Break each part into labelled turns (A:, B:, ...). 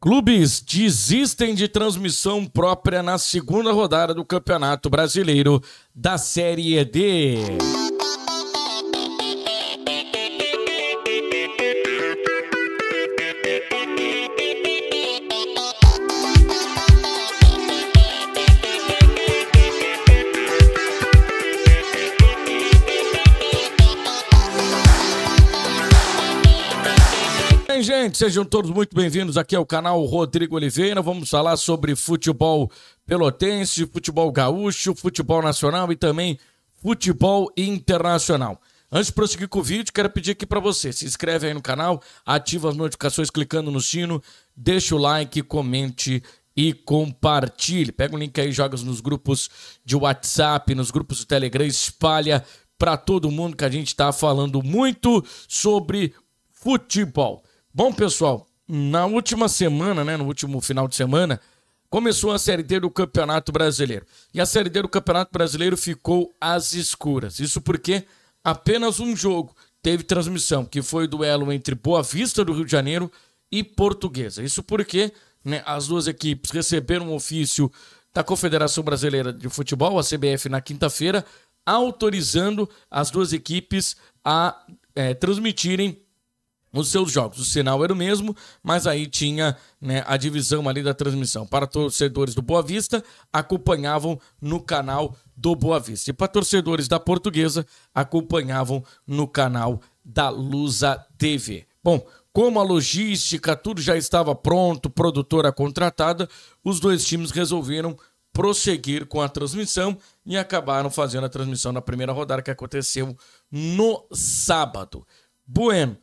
A: Clubes desistem de transmissão própria na segunda rodada do Campeonato Brasileiro da Série D. Gente, sejam todos muito bem-vindos aqui ao canal Rodrigo Oliveira. Vamos falar sobre futebol pelotense, futebol gaúcho, futebol nacional e também futebol internacional. Antes de prosseguir com o vídeo, quero pedir aqui para você, se inscreve aí no canal, ativa as notificações clicando no sino, deixa o like, comente e compartilhe. Pega o link aí, joga nos grupos de WhatsApp, nos grupos do Telegram, espalha para todo mundo que a gente está falando muito sobre futebol. Bom, pessoal, na última semana, no último final de semana, começou a Série D do Campeonato Brasileiro. E a Série D do Campeonato Brasileiro ficou às escuras. Isso porque apenas um jogo teve transmissão, que foi o duelo entre Boa Vista do Rio de Janeiro e Portuguesa. Isso porque as duas equipes receberam um ofício da Confederação Brasileira de Futebol, a CBF, na quinta-feira, autorizando as duas equipes a transmitirem os seus jogos. O sinal era o mesmo, mas aí tinha a divisão ali da transmissão. Para torcedores do Boa Vista, acompanhavam no canal do Boa Vista. E para torcedores da Portuguesa, acompanhavam no canal da Lusa TV. Bom, como a logística, tudo já estava pronto, produtora contratada, os dois times resolveram prosseguir com a transmissão e acabaram fazendo a transmissão na primeira rodada, que aconteceu no sábado. Bueno,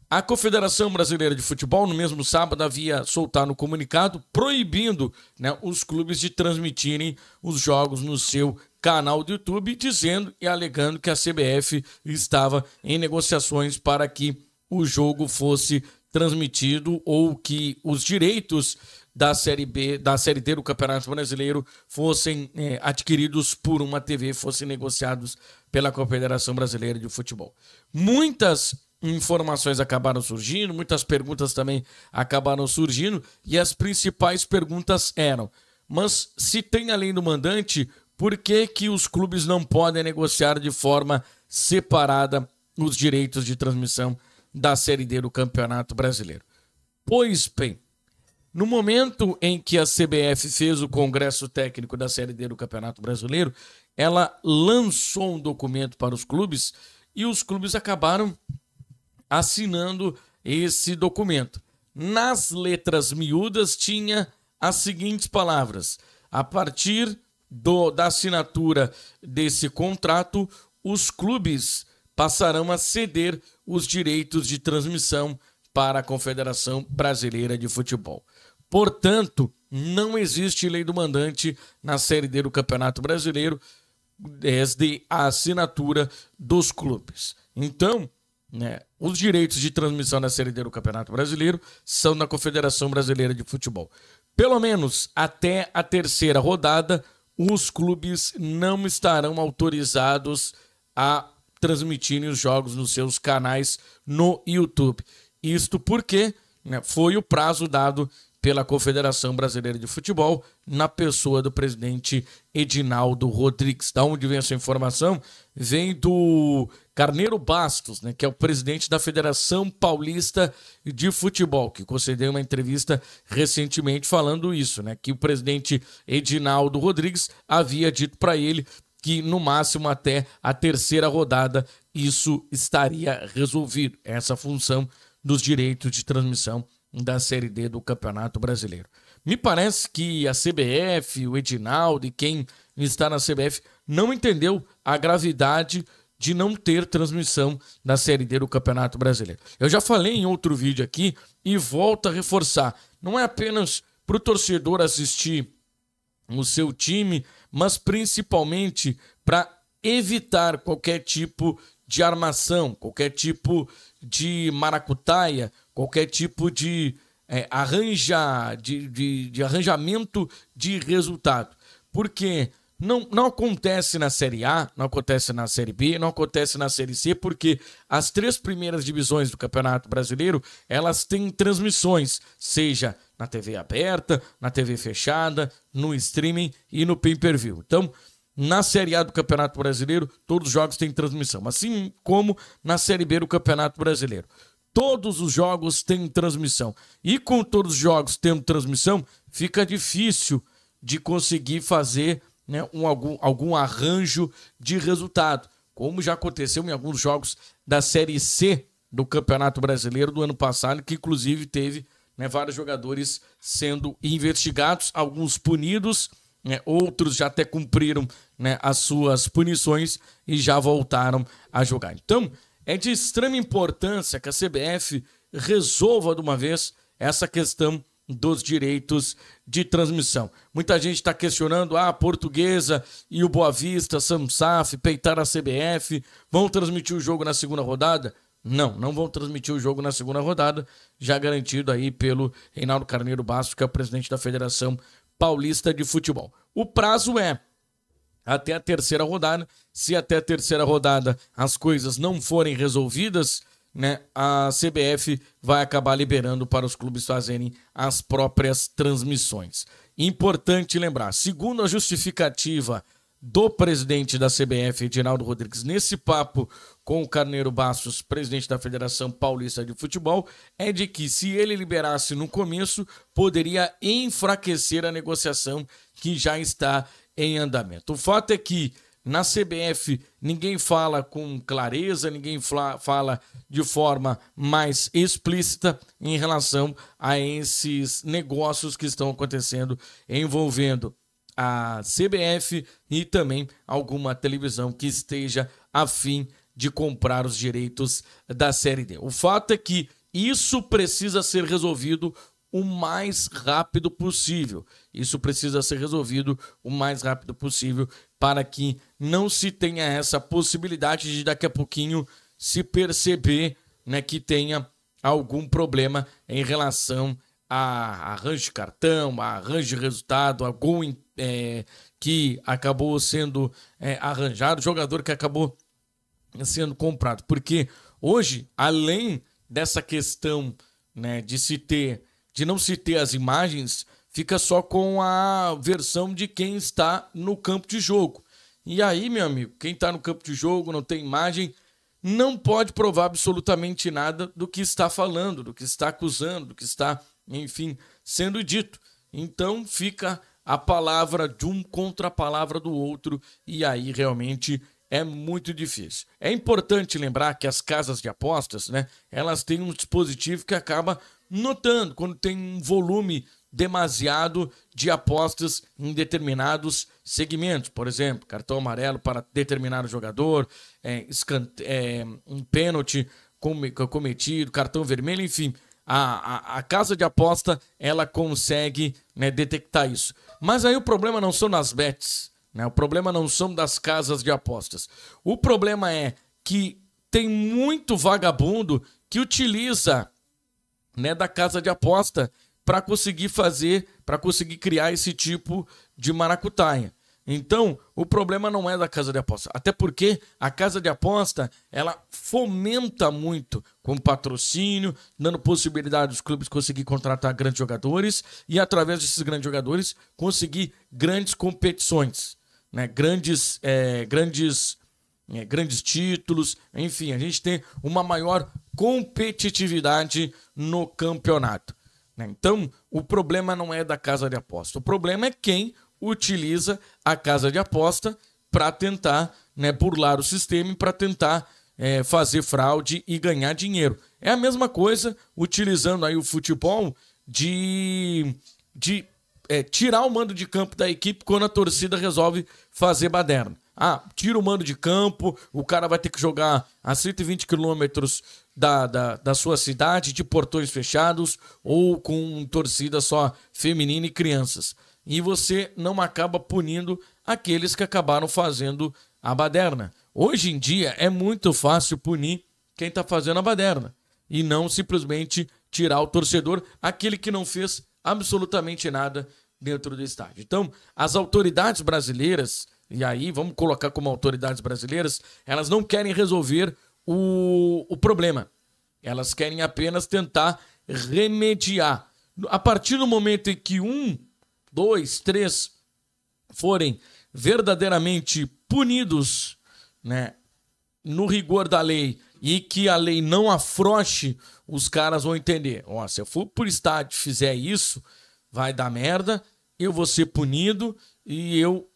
A: a Confederação Brasileira de Futebol, no mesmo sábado, havia soltado um comunicado proibindo os clubes de transmitirem os jogos no seu canal do YouTube, dizendo e alegando que a CBF estava em negociações para que o jogo fosse transmitido ou que os direitos da Série B, da Série D do Campeonato Brasileiro fossem adquiridos por uma TV, fossem negociados pela Confederação Brasileira de Futebol. Muitas informações acabaram surgindo, muitas perguntas também acabaram surgindo, e as principais perguntas eram: mas se tem a lei do mandante, por que que os clubes não podem negociar de forma separada os direitos de transmissão da Série D do Campeonato Brasileiro? Pois bem, no momento em que a CBF fez o Congresso Técnico da Série D do Campeonato Brasileiro, ela lançou um documento para os clubes e os clubes acabaram assinando esse documento. Nas letras miúdas tinha as seguintes palavras: a partir da assinatura desse contrato, os clubes passarão a ceder os direitos de transmissão para a Confederação Brasileira de Futebol. Portanto, não existe lei do mandante na Série D do Campeonato Brasileiro desde a assinatura dos clubes. Então, os direitos de transmissão da Série D do Campeonato Brasileiro são da Confederação Brasileira de Futebol. Pelo menos até a terceira rodada, os clubes não estarão autorizados a transmitirem os jogos nos seus canais no YouTube. Isto porque foi o prazo dado pela Confederação Brasileira de Futebol, na pessoa do presidente Edinaldo Rodrigues. Da onde vem essa informação? Vem do Carneiro Bastos, que é o presidente da Federação Paulista de Futebol, que concedeu uma entrevista recentemente falando isso, que o presidente Edinaldo Rodrigues havia dito para ele que no máximo até a terceira rodada isso estaria resolvido, essa função dos direitos de transmissão da Série D do Campeonato Brasileiro. Me parece que a CBF, o Edinaldo e quem está na CBF não entendeu a gravidade de não ter transmissão da Série D do Campeonato Brasileiro. Eu já falei em outro vídeo aqui e volto a reforçar: não é apenas para o torcedor assistir o seu time, mas principalmente para evitar qualquer tipo de armação, qualquer tipo de maracutaia, qualquer tipo de arranjamento de resultado. Porque não acontece na Série A, não acontece na Série B, não acontece na Série C, porque as três primeiras divisões do Campeonato Brasileiro, elas têm transmissões, seja na TV aberta, na TV fechada, no streaming e no pay-per-view. Então, na Série A do Campeonato Brasileiro, todos os jogos têm transmissão, assim como na Série B do Campeonato Brasileiro. Todos os jogos têm transmissão. E com todos os jogos tendo transmissão, fica difícil de conseguir fazer, né, algum arranjo de resultado, como já aconteceu em alguns jogos da Série C do Campeonato Brasileiro do ano passado, que inclusive teve, né, vários jogadores sendo investigados, alguns punidos, né, outros já até cumpriram, né, as suas punições e já voltaram a jogar. Então, é de extrema importância que a CBF resolva de uma vez essa questão dos direitos de transmissão. Muita gente está questionando, a Portuguesa e o Boa Vista, Samsaf, peitaram a CBF, vão transmitir o jogo na segunda rodada? Não, não vão transmitir o jogo na segunda rodada, já garantido aí pelo Reinaldo Carneiro Bastos, que é o presidente da Federação Paulista de Futebol. O prazo é até a terceira rodada. Se até a terceira rodada as coisas não forem resolvidas, né, a CBF vai acabar liberando para os clubes fazerem as próprias transmissões. Importante lembrar, segundo a justificativa do presidente da CBF, Edinaldo Rodrigues, nesse papo com o Carneiro Bastos, presidente da Federação Paulista de Futebol, é de que se ele liberasse no começo, poderia enfraquecer a negociação que já está em andamento. O fato é que na CBF ninguém fala com clareza, ninguém fala de forma mais explícita em relação a esses negócios que estão acontecendo envolvendo a CBF e também alguma televisão que esteja a fim de comprar os direitos da Série D. O fato é que isso precisa ser resolvido o mais rápido possível. Isso precisa ser resolvido o mais rápido possível para que não se tenha essa possibilidade de daqui a pouquinho se perceber, né, que tenha algum problema em relação a arranjo de cartão, a arranjo de resultado, algum que acabou sendo arranjado, jogador que acabou sendo comprado. Porque hoje, além dessa questão, né, de não se ter as imagens, fica só com a versão de quem está no campo de jogo. E aí, meu amigo, quem está no campo de jogo, não tem imagem, não pode provar absolutamente nada do que está falando, do que está acusando, do que está, enfim, sendo dito. Então fica a palavra de um contra a palavra do outro, e aí realmente é muito difícil. É importante lembrar que as casas de apostas, né, elas têm um dispositivo que acaba notando quando tem um volume demasiado de apostas em determinados segmentos. Por exemplo, cartão amarelo para determinado jogador, um pênalti cometido, cartão vermelho, enfim. A casa de aposta, ela consegue, né, detectar isso. Mas aí o problema não são nas bets, né? O problema não são das casas de apostas. O problema é que tem muito vagabundo que utiliza, né, da casa de aposta para conseguir criar esse tipo de maracutaia. Então, o problema não é da casa de aposta, até porque a casa de aposta, ela fomenta muito com patrocínio, dando possibilidade dos clubes conseguir contratar grandes jogadores e, através desses grandes jogadores, conseguir grandes competições, né? Grandes títulos, enfim, a gente tem uma maior competitividade no campeonato, né? Então, o problema não é da casa de aposta, o problema é quem utiliza a casa de aposta para tentar, né, burlar o sistema e para tentar fazer fraude e ganhar dinheiro. É a mesma coisa utilizando aí o futebol de tirar o mando de campo da equipe quando a torcida resolve fazer baderna. Tira o mando de campo, o cara vai ter que jogar a 120 quilômetros da sua cidade, de portões fechados ou com torcida só feminina e crianças. E você não acaba punindo aqueles que acabaram fazendo a baderna. Hoje em dia é muito fácil punir quem está fazendo a baderna e não simplesmente tirar o torcedor, aquele que não fez absolutamente nada dentro do estádio. Então, as autoridades brasileiras, e aí vamos colocar como autoridades brasileiras, elas não querem resolver o problema. Elas querem apenas tentar remediar. A partir do momento em que 1, 2, 3 forem verdadeiramente punidos, né, no rigor da lei, e que a lei não afrouxe, os caras vão entender. Ó, se eu for por estádio e fizer isso, vai dar merda, eu vou ser punido e eu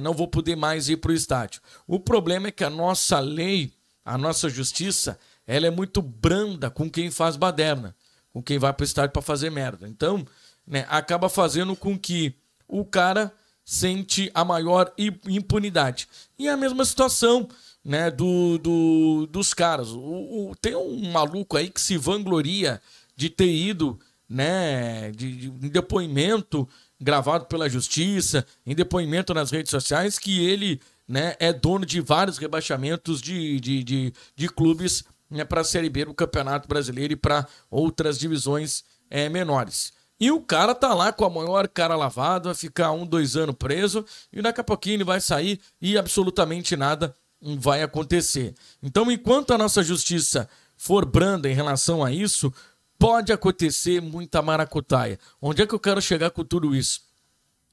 A: não vou poder mais ir para o estádio. O problema é que a nossa lei, a nossa justiça, ela é muito branda com quem faz baderna, com quem vai para o estádio para fazer merda. Então, né, acaba fazendo com que o cara sente a maior impunidade. E é a mesma situação, né, dos caras. Tem um maluco aí que se vangloria de ter ido, né, em depoimento gravado pela justiça, em depoimento nas redes sociais, que ele, né, é dono de vários rebaixamentos de clubes, né, para a Série B do Campeonato Brasileiro e para outras divisões menores. E o cara tá lá com a maior cara lavada, vai ficar 1, 2 anos preso e daqui a pouquinho ele vai sair e absolutamente nada vai acontecer. Então, enquanto a nossa justiça for branda em relação a isso, pode acontecer muita maracutaia. Onde é que eu quero chegar com tudo isso?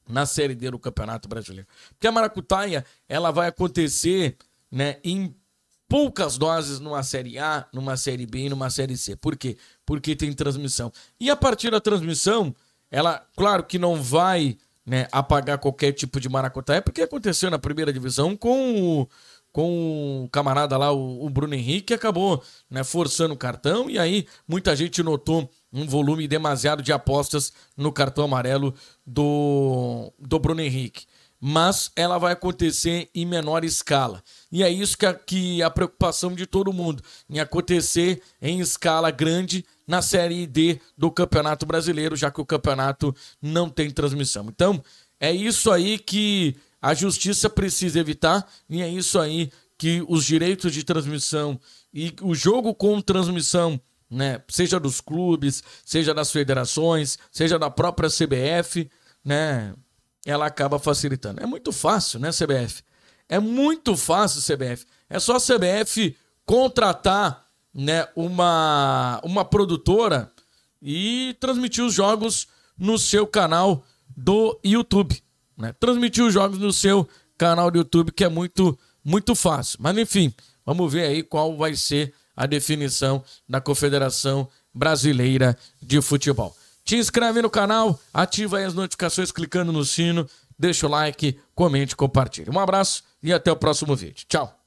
A: Na Série D do Campeonato Brasileiro. Porque a maracutaia, ela vai acontecer, né, em poucas doses numa Série A, numa Série B e numa Série C. Por quê? Porque tem transmissão. E a partir da transmissão, ela, claro que não vai, né, apagar qualquer tipo de maracutaia, porque aconteceu na primeira divisão com o camarada lá, o Bruno Henrique, que acabou, né, forçando o cartão, e aí muita gente notou um volume demasiado de apostas no cartão amarelo do Bruno Henrique. Mas ela vai acontecer em menor escala. E é isso que a preocupação de todo mundo, em acontecer em escala grande na Série D do Campeonato Brasileiro, já que o campeonato não tem transmissão. Então, é isso aí que a justiça precisa evitar, e é isso aí que os direitos de transmissão e o jogo com transmissão, né, seja dos clubes, seja das federações, seja da própria CBF, né, ela acaba facilitando. É muito fácil, né, CBF? É muito fácil, CBF. É só a CBF contratar, né, uma produtora e transmitir os jogos no seu canal do YouTube, né? Transmitir os jogos no seu canal do YouTube, que é muito, muito fácil. Mas, enfim, vamos ver aí qual vai ser a definição da Confederação Brasileira de Futebol. Te inscreve no canal, ativa aí as notificações clicando no sino, deixa o like, comente, compartilhe. Um abraço e até o próximo vídeo. Tchau!